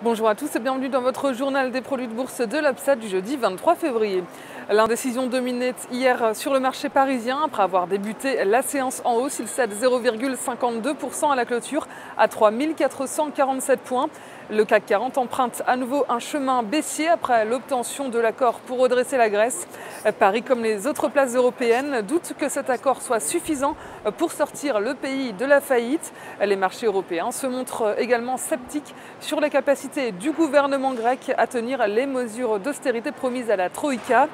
Bonjour à tous et bienvenue dans votre journal des produits de bourse de l'Absa du jeudi 23 février. L'indécision dominait hier sur le marché parisien. Après avoir débuté la séance en hausse, il cède 0,52% à la clôture à 3447 points. Le CAC 40 emprunte à nouveau un chemin baissier après l'obtention de l'accord pour redresser la Grèce. Paris, comme les autres places européennes, doute que cet accord soit suffisant pour sortir le pays de la faillite. Les marchés européens se montrent également sceptiques sur les capacités du gouvernement grec à tenir les mesures d'austérité promises à la Troïka.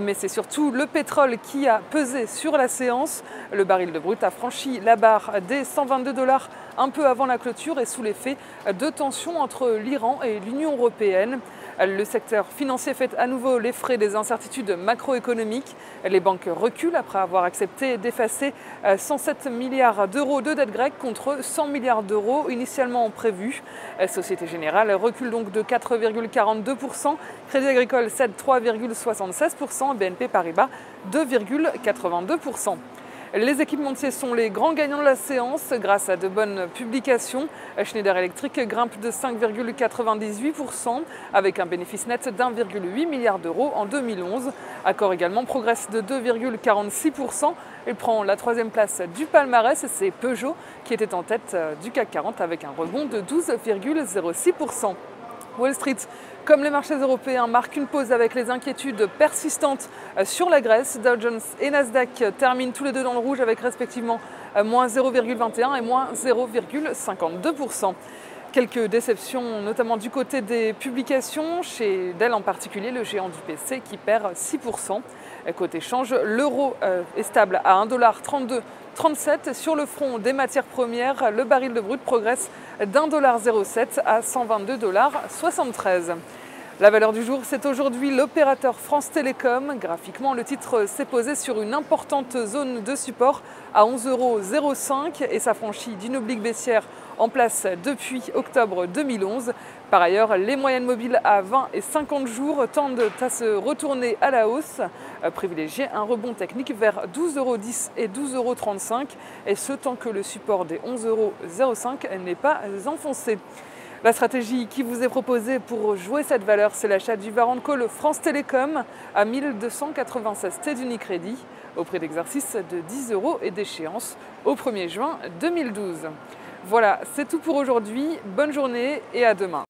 Mais c'est surtout le pétrole qui a pesé sur la séance. Le baril de brut a franchi la barre des 122 $ un peu avant la clôture et sous l'effet de tensions entre l'Iran et l'Union européenne. Le secteur financier fait à nouveau les frais des incertitudes macroéconomiques. Les banques reculent après avoir accepté d'effacer 107 milliards d'euros de dette grecque contre 100 milliards d'euros initialement prévus. Société Générale recule donc de 4,42%, Crédit Agricole cède 3,76%, BNP Paribas 2,82%. Les équipementiers sont les grands gagnants de la séance grâce à de bonnes publications. Schneider Electric grimpe de 5,98% avec un bénéfice net d'1,8 milliard d'euros en 2011. Accor également progresse de 2,46%. Il prend la troisième place du palmarès et c'est Peugeot qui était en tête du CAC 40 avec un rebond de 12,06%. Wall Street, comme les marchés européens, marque une pause avec les inquiétudes persistantes sur la Grèce. Dow Jones et Nasdaq terminent tous les deux dans le rouge avec respectivement moins 0,21 et moins 0,52%. Quelques déceptions, notamment du côté des publications, chez Dell en particulier, le géant du PC qui perd 6%. Côté change, l'euro est stable à 1,3237 $. Sur le front des matières premières, le baril de brut progresse d'1,07 $ à 122,73 $. La valeur du jour, c'est aujourd'hui l'opérateur France Télécom. Graphiquement, le titre s'est posé sur une importante zone de support à 11,05 € et s'affranchit d'une oblique baissière en place depuis octobre 2011. Par ailleurs, les moyennes mobiles à 20 et 50 jours tendent à se retourner à la hausse, privilégier un rebond technique vers 12,10 € et 12,35 €, et ce tant que le support des 11,05 € n'est pas enfoncé. La stratégie qui vous est proposée pour jouer cette valeur, c'est l'achat du Warrant Call France Télécom à 1296 T d'Unicredit au prix d'exercice de 10 € et d'échéance au 1er juin 2012. Voilà, c'est tout pour aujourd'hui. Bonne journée et à demain.